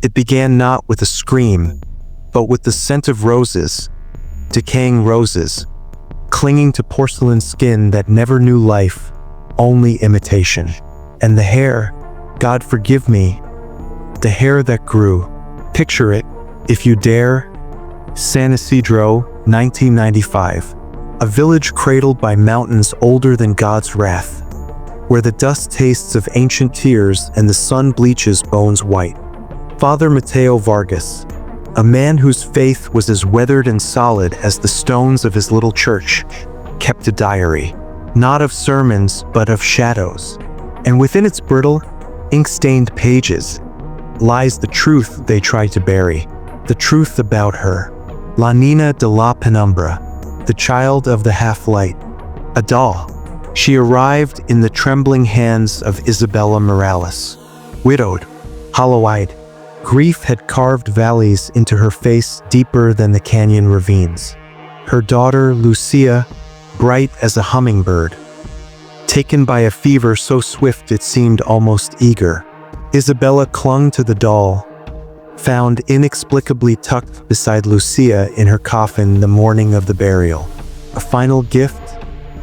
It began not with a scream, but with the scent of roses, decaying roses, clinging to porcelain skin that never knew life, only imitation. And the hair, God forgive me, the hair that grew. Picture it, if you dare. San Isidro, 1995. A village cradled by mountains older than God's wrath, where the dust tastes of ancient tears and the sun bleaches bones white. Father Mateo Vargas, a man whose faith was as weathered and solid as the stones of his little church, kept a diary, not of sermons but of shadows. And within its brittle, ink-stained pages lies the truth they tried to bury, the truth about her, La Nina de la Penumbra, the child of the half-light, a doll. She arrived in the trembling hands of Isabella Morales, widowed, hollow-eyed. Grief had carved valleys into her face deeper than the canyon ravines. Her daughter, Lucia, bright as a hummingbird, taken by a fever so swift it seemed almost eager. Isabella clung to the doll, found inexplicably tucked beside Lucia in her coffin the morning of the burial. A final gift?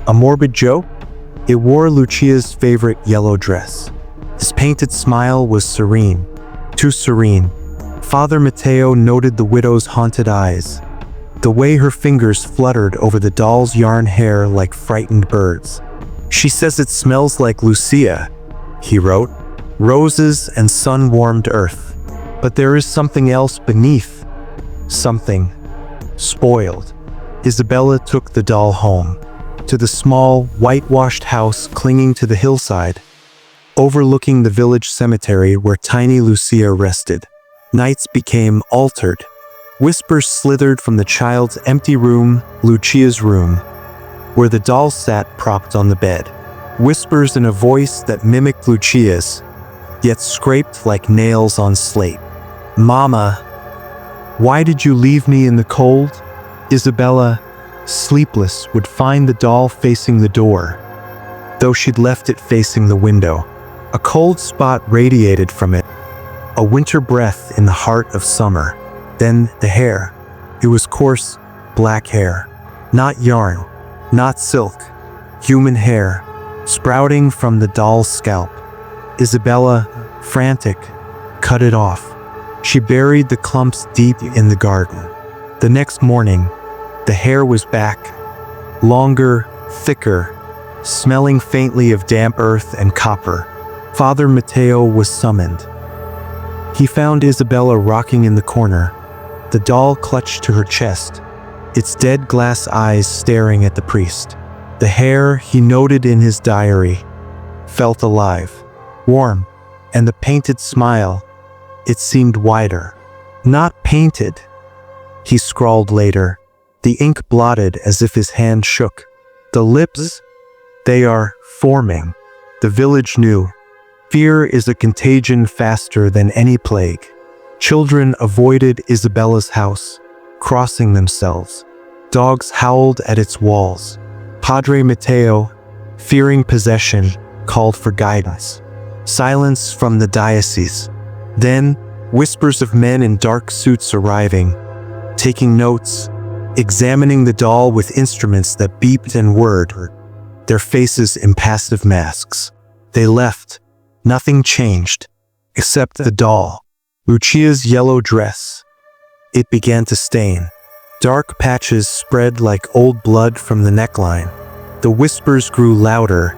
A morbid joke? It wore Lucia's favorite yellow dress. His painted smile was serene, too serene. Father Mateo noted the widow's haunted eyes, the way her fingers fluttered over the doll's yarn hair like frightened birds. She says it smells like Lucia, he wrote, roses and sun-warmed earth. But there is something else beneath, something spoiled. Isabella took the doll home, to the small, whitewashed house clinging to the hillside, overlooking the village cemetery where tiny Lucia rested. Nights became altered. Whispers slithered from the child's empty room, Lucia's room, where the doll sat propped on the bed. Whispers in a voice that mimicked Lucia's, yet scraped like nails on slate. Mama, why did you leave me in the cold? Isabella, sleepless, would find the doll facing the door, though she'd left it facing the window. A cold spot radiated from it, a winter breath in the heart of summer. Then the hair. It was coarse, black hair. Not yarn, not silk. Human hair, sprouting from the doll's scalp. Isabella, frantic, cut it off. She buried the clumps deep in the garden. The next morning, the hair was back, longer, thicker, smelling faintly of damp earth and copper. Father Mateo was summoned. He found Isabella rocking in the corner, the doll clutched to her chest, its dead glass eyes staring at the priest. The hair, he noted in his diary, felt alive, warm, and the painted smile, it seemed wider. Not painted, he scrawled later, the ink blotted as if his hand shook. The lips, they are forming. The village knew. Fear is a contagion faster than any plague. Children avoided Isabella's house, crossing themselves. Dogs howled at its walls. Padre Mateo, fearing possession, called for guidance. Silence from the diocese. Then, whispers of men in dark suits arriving, taking notes, examining the doll with instruments that beeped and whirred, their faces impassive masks. They left. Nothing changed, except the doll. Lucia's yellow dress. It began to stain. Dark patches spread like old blood from the neckline. The whispers grew louder,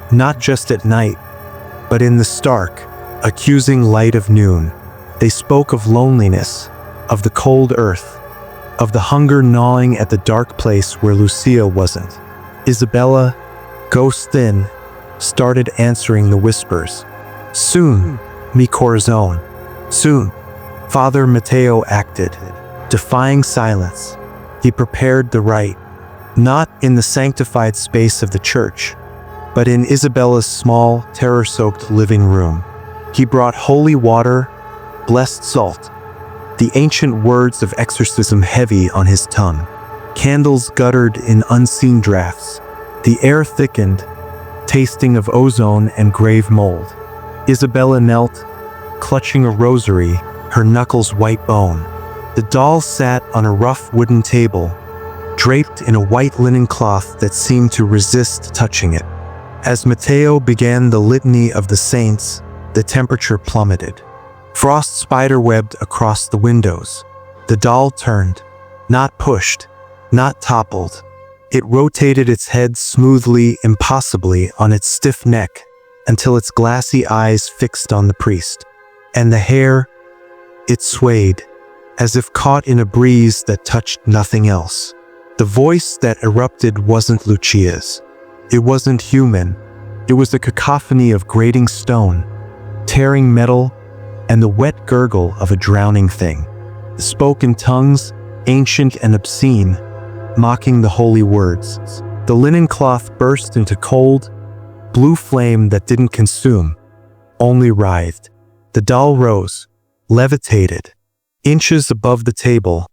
not just at night, but in the stark, accusing light of noon. They spoke of loneliness, of the cold earth, of the hunger gnawing at the dark place where Lucia wasn't. Isabella, ghost thin, started answering the whispers. Soon, mi corazón. Soon, Father Mateo acted, defying silence. He prepared the rite, not in the sanctified space of the church, but in Isabella's small, terror-soaked living room. He brought holy water, blessed salt, the ancient words of exorcism heavy on his tongue. Candles guttered in unseen drafts. The air thickened, tasting of ozone and grave mold. Isabella knelt, clutching a rosary, her knuckles white bone. The doll sat on a rough wooden table, draped in a white linen cloth that seemed to resist touching it. As Mateo began the litany of the saints, the temperature plummeted. Frost spiderwebbed across the windows. The doll turned, not pushed, not toppled. It rotated its head smoothly, impossibly, on its stiff neck, until its glassy eyes fixed on the priest. And the hair, it swayed, as if caught in a breeze that touched nothing else. The voice that erupted wasn't Lucia's. It wasn't human. It was a cacophony of grating stone, tearing metal, and the wet gurgle of a drowning thing. It spoke in tongues, ancient and obscene, mocking the holy words. The linen cloth burst into cold, blue flame that didn't consume, only writhed. The doll rose, levitated, inches above the table,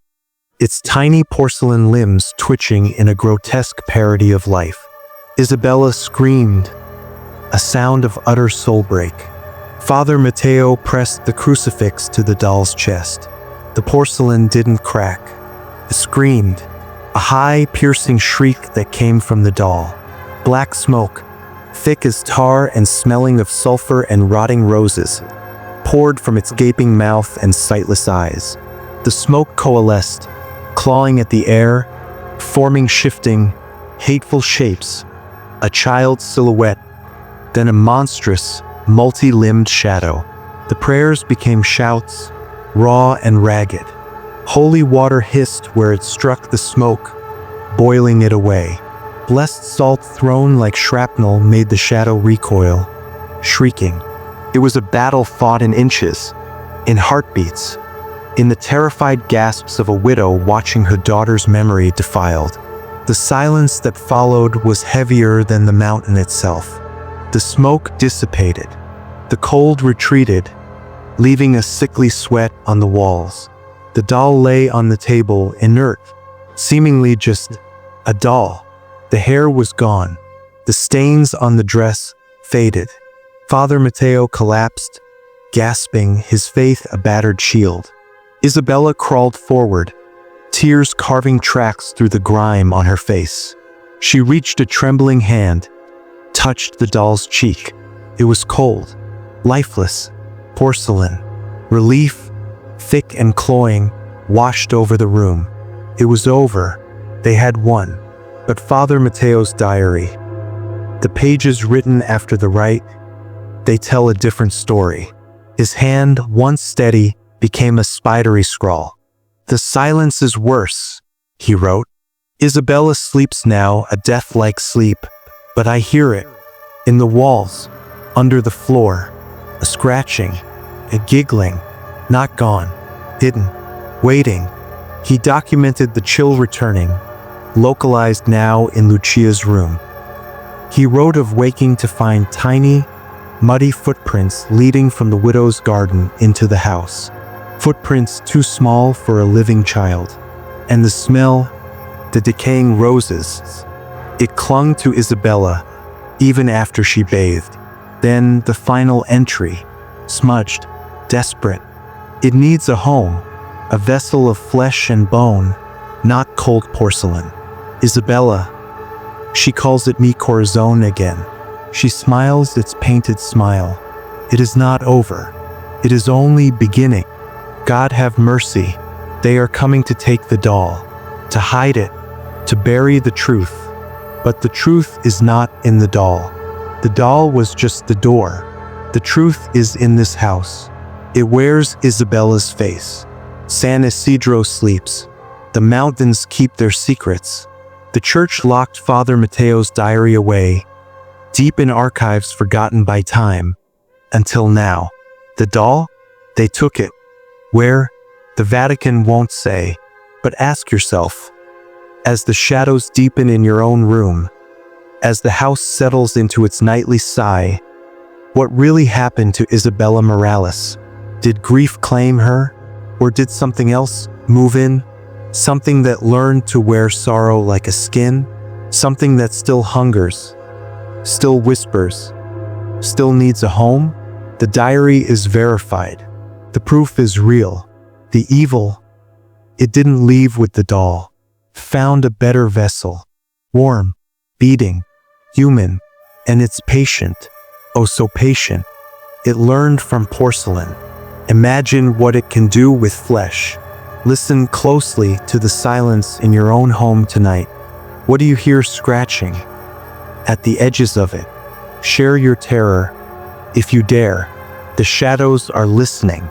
its tiny porcelain limbs twitching in a grotesque parody of life. Isabella screamed, a sound of utter soul-break. Father Mateo pressed the crucifix to the doll's chest. The porcelain didn't crack. It screamed, a high, piercing shriek that came from the doll. Black smoke, thick as tar and smelling of sulfur and rotting roses, poured from its gaping mouth and sightless eyes. The smoke coalesced, clawing at the air, forming shifting, hateful shapes. A child's silhouette, then a monstrous, multi-limbed shadow. The prayers became shouts, raw and ragged. Holy water hissed where it struck the smoke, boiling it away. Blessed salt thrown like shrapnel made the shadow recoil, shrieking. It was a battle fought in inches, in heartbeats, in the terrified gasps of a widow watching her daughter's memory defiled. The silence that followed was heavier than the mountain itself. The smoke dissipated. The cold retreated, leaving a sickly sweat on the walls. The doll lay on the table, inert, seemingly just a doll. The hair was gone. The stains on the dress faded. Father Mateo collapsed, gasping, his faith a battered shield. Isabella crawled forward, tears carving tracks through the grime on her face. She reached a trembling hand, touched the doll's cheek. It was cold, lifeless, porcelain. Relief, thick and cloying, washed over the room. It was over. They had won. But Father Mateo's diary, the pages written after the rite, they tell a different story. His hand, once steady, became a spidery scrawl. "The silence is worse," he wrote. "Isabella sleeps now, a death-like sleep, but I hear it. In the walls, under the floor, a scratching, a giggling, not gone, hidden, waiting." He documented the chill returning, localized now in Lucia's room. He wrote of waking to find tiny, muddy footprints leading from the widow's garden into the house. Footprints too small for a living child. And the smell, the decaying roses, it clung to Isabella even after she bathed. Then the final entry, smudged, desperate. "It needs a home, a vessel of flesh and bone, not cold porcelain. Isabella," she calls it mi corazon again. She smiles its painted smile. "It is not over. It is only beginning. God have mercy. They are coming to take the doll, to hide it, to bury the truth. But the truth is not in the doll. The doll was just the door. The truth is in this house. It wears Isabella's face. San Isidro sleeps. The mountains keep their secrets. The church locked Father Mateo's diary away, deep in archives forgotten by time, until now. The doll? They took it. Where? The Vatican won't say. But ask yourself, as the shadows deepen in your own room, as the house settles into its nightly sigh, what really happened to Isabella Morales? Did grief claim her? Or did something else move in? Something that learned to wear sorrow like a skin? Something that still hungers, still whispers, still needs a home? The diary is verified. The proof is real. The evil, it didn't leave with the doll. Found a better vessel. Warm, beating, human, and it's patient. Oh, so patient. It learned from porcelain. Imagine what it can do with flesh. Listen closely to the silence in your own home tonight. What do you hear scratching? At the edges of it. Share your terror. If you dare. The shadows are listening.